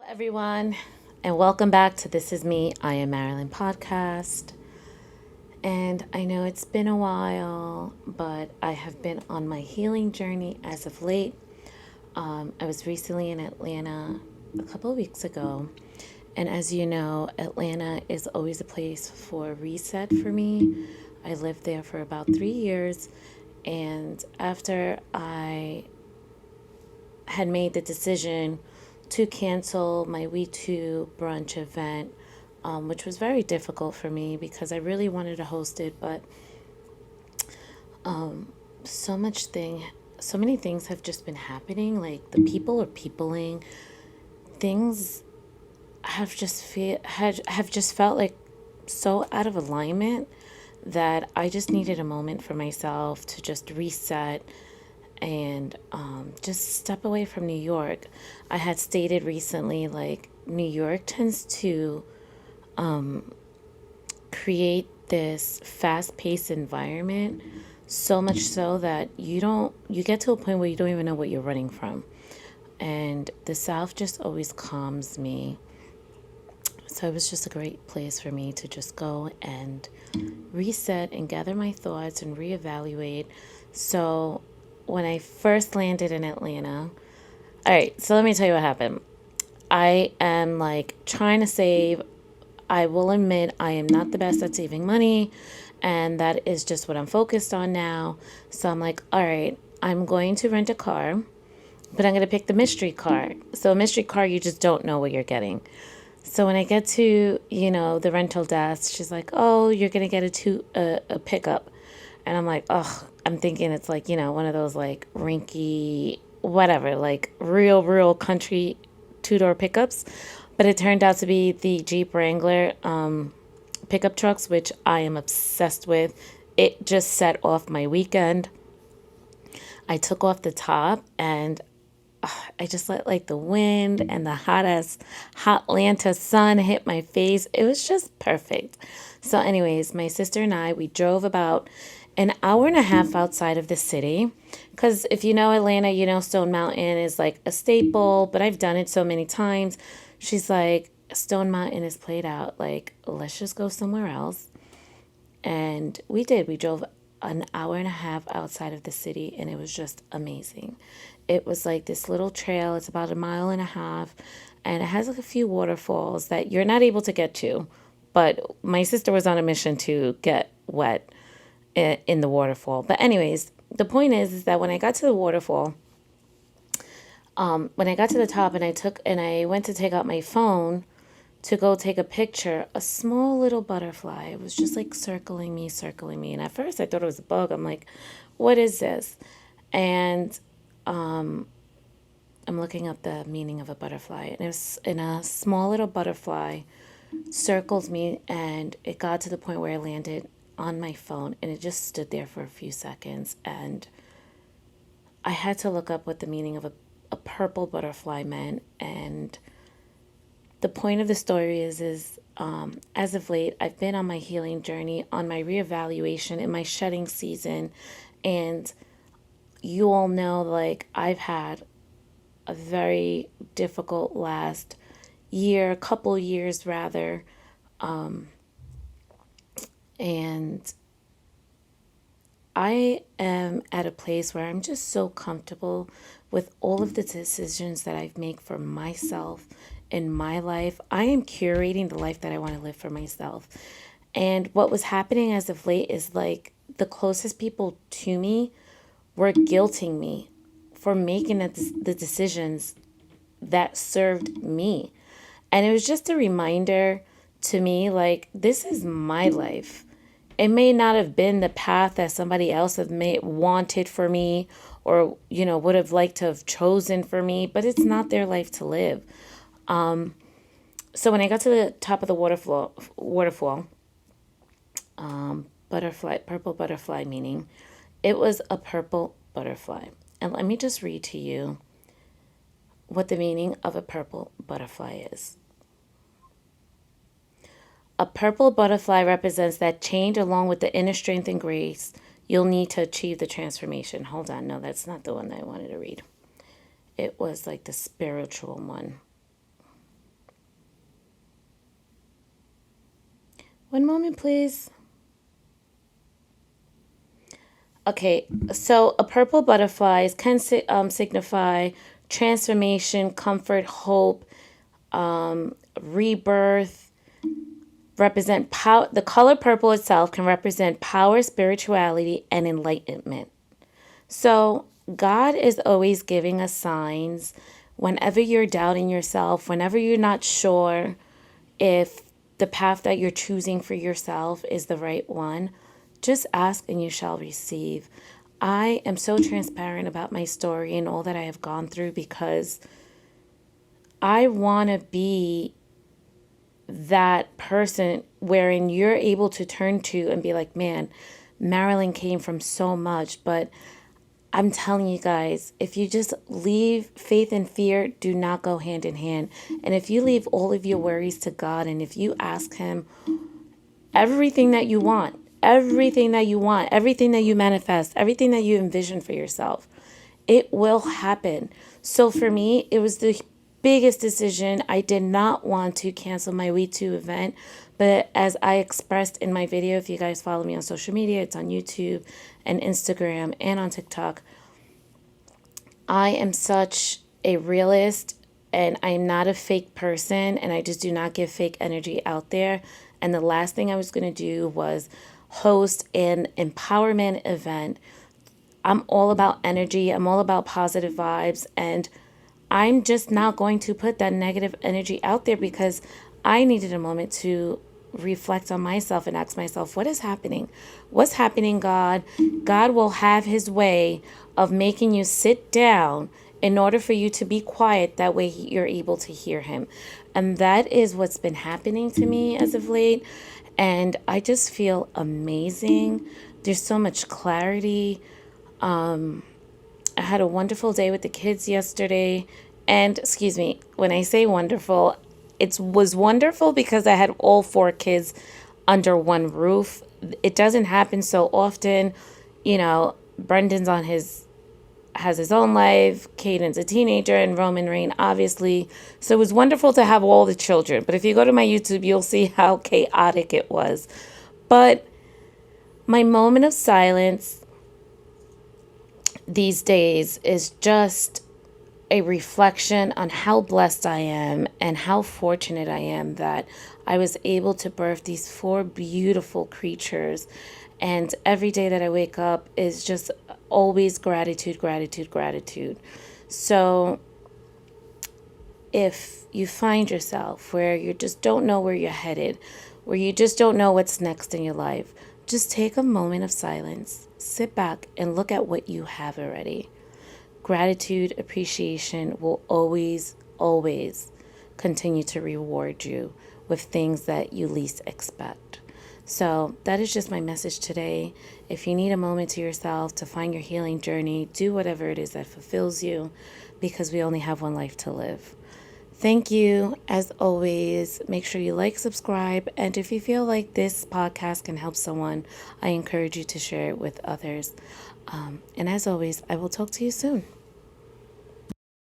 Everyone, and welcome back to This Is Me, I Am Marilyn podcast. And I know it's been a while, but I have been on my healing journey as of late. I was recently in Atlanta a couple of weeks ago, and as you know, Atlanta is always a place for reset for me. I lived there for about 3 years, and after I had made the decision to cancel my We Too brunch event, which was very difficult for me because I really wanted to host it, but so much thing, so many things have just been happening. Like the people are peopling, things have just felt like so out of alignment that I just needed a moment for myself to just reset and just step away from New York. I had stated recently, like, New York tends to create this fast-paced environment, so much so that you get to a point where you don't even know what you're running from. And the South just always calms me. So it was just a great place for me to just go and reset and gather my thoughts and reevaluate. So when I first landed in Atlanta, all right, so let me tell you what happened. I am like trying to save. I will admit I am not the best at saving money, and that is just what I'm focused on now. So I'm like, all right, I'm going to rent a car, but I'm going to pick the mystery car. So a mystery car, you just don't know what you're getting. So when I get to, the rental desk, she's like, oh, you're going to get a pickup. And I'm like, oh, I'm thinking it's like, one of those like rinky, whatever, like real country two-door pickups. But it turned out to be the Jeep Wrangler pickup trucks, which I am obsessed with. It just set off my weekend. I took off the top and I just let like the wind and the hot Atlanta sun hit my face. It was just perfect. So anyways, my sister and I, we drove about an hour and a half outside of the city. Because if you know Atlanta, Stone Mountain is like a staple, but I've done it so many times. She's like, Stone Mountain is played out. Like, let's just go somewhere else. And we did. We drove an hour and a half outside of the city, and it was just amazing. It was like this little trail. It's about a mile and a half, and it has like a few waterfalls that you're not able to get to. But my sister was on a mission to get wet in the waterfall. But anyways, the point is that when I got to the waterfall, when I got to the top and I went to take out my phone to go take a picture, a small little butterfly was just like circling me. And at first I thought it was a bug. I'm like, what is this? And I'm looking up the meaning of a butterfly. And it was in a small little butterfly circled me, and it got to the point where I landed on my phone, and it just stood there for a few seconds. And I had to look up what the meaning of a purple butterfly meant. And the point of the story is as of late, I've been on my healing journey, on my reevaluation, in my shedding season. And you all know, like, I've had a very difficult last year, couple years rather. And I am at a place where I'm just so comfortable with all of the decisions that I've made for myself in my life. I am curating the life that I want to live for myself. And what was happening as of late is like the closest people to me were guilting me for making the decisions that served me. And it was just a reminder to me, like, this is my life. It may not have been the path that somebody else wanted for me or, would have liked to have chosen for me, but it's not their life to live. So when I got to the top of the waterfall, purple butterfly meaning, it was a purple butterfly. And let me just read to you what the meaning of a purple butterfly is. A purple butterfly represents that change along with the inner strength and grace you'll need to achieve the transformation. Hold on. No, that's not the one that I wanted to read. It was like the spiritual one. One moment, please. Okay, so a purple butterfly can signify transformation, comfort, hope, rebirth, represent power. The color purple itself can represent power, spirituality, and enlightenment. So God is always giving us signs whenever you're doubting yourself, whenever you're not sure if the path that you're choosing for yourself is the right one. Just ask and you shall receive. I am so transparent about my story and all that I have gone through because I want to be that person wherein you're able to turn to and be like, man, Marilyn came from so much, but I'm telling you guys, if you just leave faith and fear, do not go hand in hand. And if you leave all of your worries to God and if you ask Him everything that you want, everything that you want, everything that you manifest, everything that you envision for yourself, it will happen. So for me, it was the biggest decision. I did not want to cancel my Week 2 event, but as I expressed in my video, if you guys follow me on social media, it's on YouTube and Instagram and on TikTok. I am such a realist and I'm not a fake person and I just do not give fake energy out there. And the last thing I was going to do was host an empowerment event. I'm all about energy. I'm all about positive vibes. And I'm just not going to put that negative energy out there because I needed a moment to reflect on myself and ask myself, what is happening? What's happening, God? God will have His way of making you sit down in order for you to be quiet. That way you're able to hear Him. And that is what's been happening to me as of late. And I just feel amazing. There's so much clarity. I had a wonderful day with the kids yesterday. And excuse me, when I say wonderful, it was wonderful because I had all 4 kids under one roof. It doesn't happen so often. You know, Brendan's has his own life. Caden's a teenager and Roman Rain, obviously. So it was wonderful to have all the children. But if you go to my YouTube, you'll see how chaotic it was. But my moment of silence these days is just a reflection on how blessed I am and how fortunate I am that I was able to birth these 4 beautiful creatures. And every day that I wake up is just always gratitude, gratitude, gratitude. So if you find yourself where you just don't know where you're headed, where you just don't know what's next in your life, just take a moment of silence, sit back and look at what you have already. Gratitude, appreciation will always, always continue to reward you with things that you least expect. So that is just my message today. If you need a moment to yourself to find your healing journey, do whatever it is that fulfills you because we only have one life to live. Thank you. As always, make sure you like, subscribe, and if you feel like this podcast can help someone, I encourage you to share it with others. And as always, I will talk to you soon.